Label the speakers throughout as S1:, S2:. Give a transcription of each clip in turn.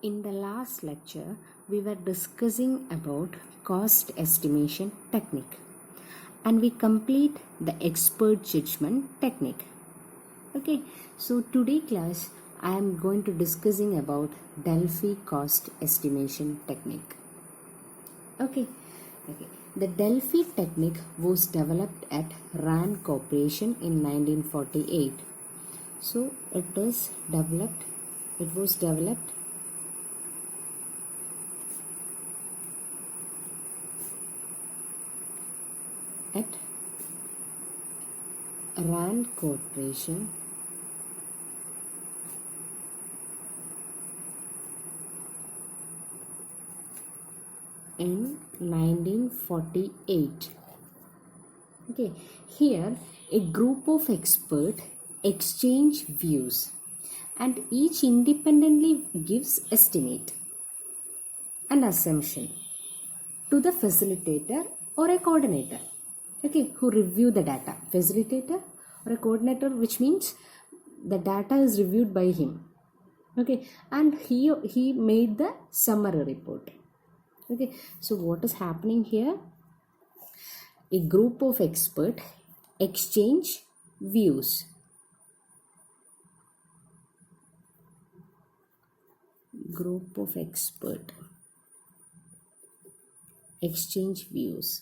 S1: In the last lecture, we were discussing about cost estimation technique and we complete the expert judgment technique. Okay, so today class I am going to discussing about Delphi cost estimation technique. Okay. The Delphi technique was developed at Rand Corporation in 1948. So it was developed at Rand Corporation in 1948. Okay, here a group of experts exchange views and each independently gives estimate and assumption to the facilitator or a coordinator, okay, who review the data. Facilitator or a coordinator, which means the data is reviewed by him, okay, and he made the summary report. Okay, so what is happening here? A group of experts exchange views. Group of experts exchange views.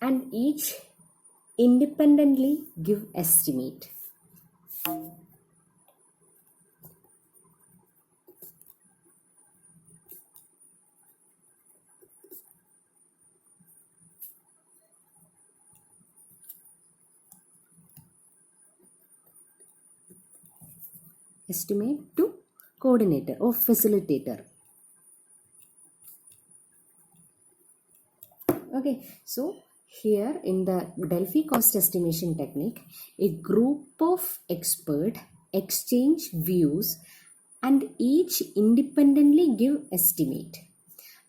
S1: And each independently give estimate. Estimate to coordinator or facilitator. Okay, so here in the Delphi cost estimation technique, a group of experts exchange views and each independently give estimate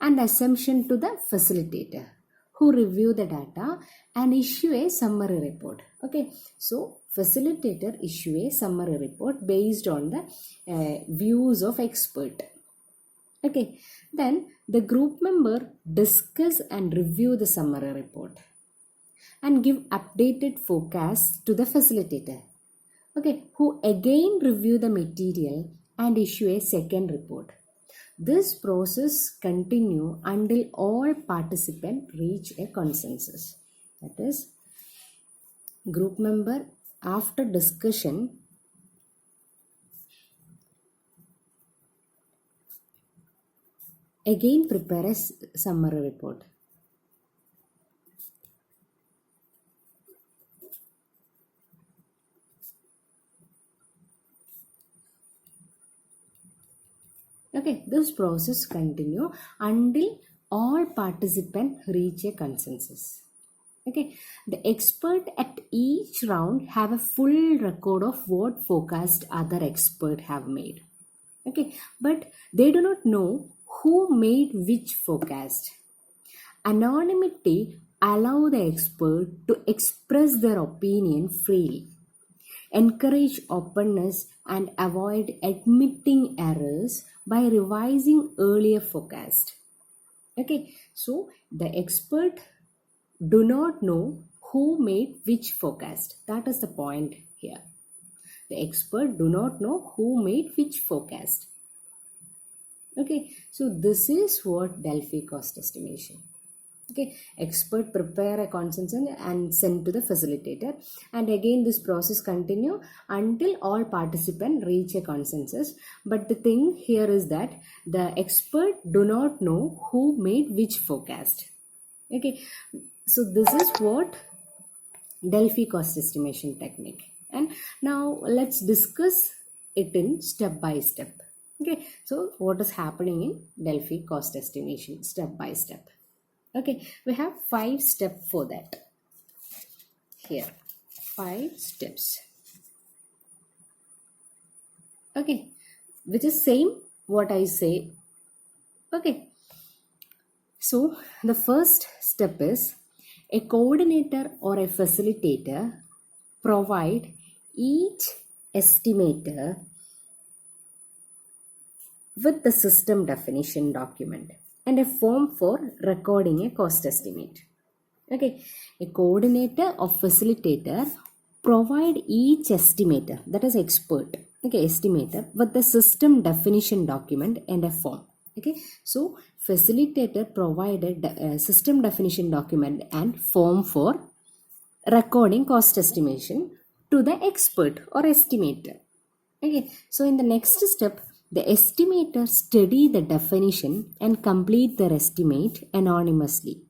S1: and assumption to the facilitator who review the data and issue a summary report. Okay, so facilitator issue a summary report based on the views of expert. Okay, then the group member discuss and review the summary report and give updated forecasts to the facilitator. Okay, who again review the material and issue a second report. This process continue until all participants reach a consensus. That is, group member after discussion again prepare a summary report. Okay, this process continue until all participants reach a consensus. Okay, the expert at each round have a full record of what forecast other expert have made. Okay, but they do not know who made which forecast. Anonymity allow the expert to express their opinion freely, encourage openness and avoid admitting errors by revising earlier forecast. Okay, so the expert do not know who made which forecast. That is the point here. The expert do not know who made which forecast. Okay, so this is what Delphi cost estimation. Okay, expert prepare a consensus and send to the facilitator, and again this process continue until all participants reach a consensus. But the thing here is that the expert do not know who made which forecast. Okay, so this is what Delphi cost estimation technique, and now let's discuss it in step by step. Okay, so what is happening in Delphi cost estimation step by step? Okay, we have 5 steps for that. Here, 5 steps. Okay, which is same what I say. Okay, so the first step is a coordinator or a facilitator provide each estimator with the system definition document and a form for recording a cost estimate. Okay, a coordinator or facilitator provide each estimator, that is expert, okay, estimator, with the system definition document and a form. Okay, so facilitator provided a system definition document and form for recording cost estimation to the expert or estimator. Okay, so in the next step, the estimator study the definition and complete their estimate anonymously.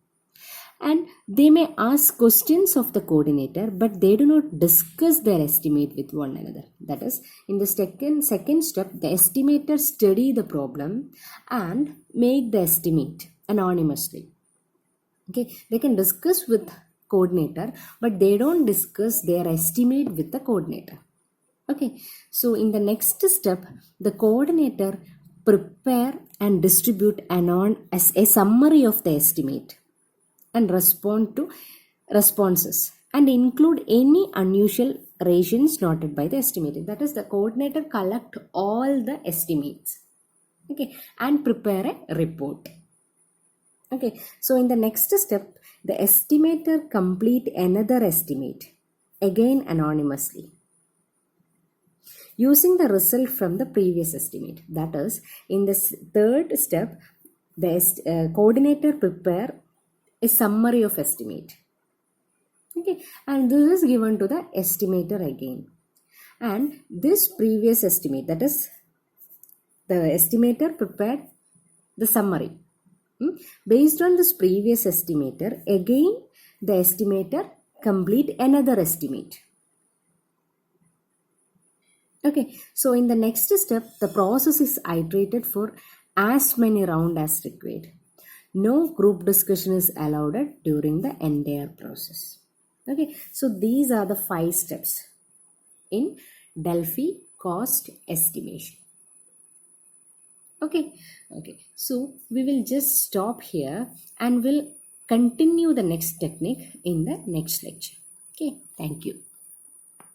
S1: And they may ask questions of the coordinator, but they do not discuss their estimate with one another. That is, in the second step, the estimator study the problem and make the estimate anonymously. Okay, they can discuss with coordinator, but they don't discuss their estimate with the coordinator. Okay, so in the next step, the coordinator prepare and distribute as a summary of the estimate and respond to responses and include any unusual rations noted by the estimator. That is, the coordinator collect all the estimates, okay, and prepare a report. Okay, so in the next step, the estimator complete another estimate, again anonymously, using the result from the previous estimate. That is, in the third step, the coordinator prepare a summary of estimate. Okay, and this is given to the estimator again. And this previous estimate, that is, the estimator prepared the summary. Based on this previous estimator, again the estimator complete another estimate. Okay, so in the next step, the process is iterated for as many rounds as required. No group discussion is allowed during the entire process. Okay, so these are the 5 steps in Delphi cost estimation. Okay, so we will just stop here and we'll continue the next technique in the next lecture. Okay, thank you.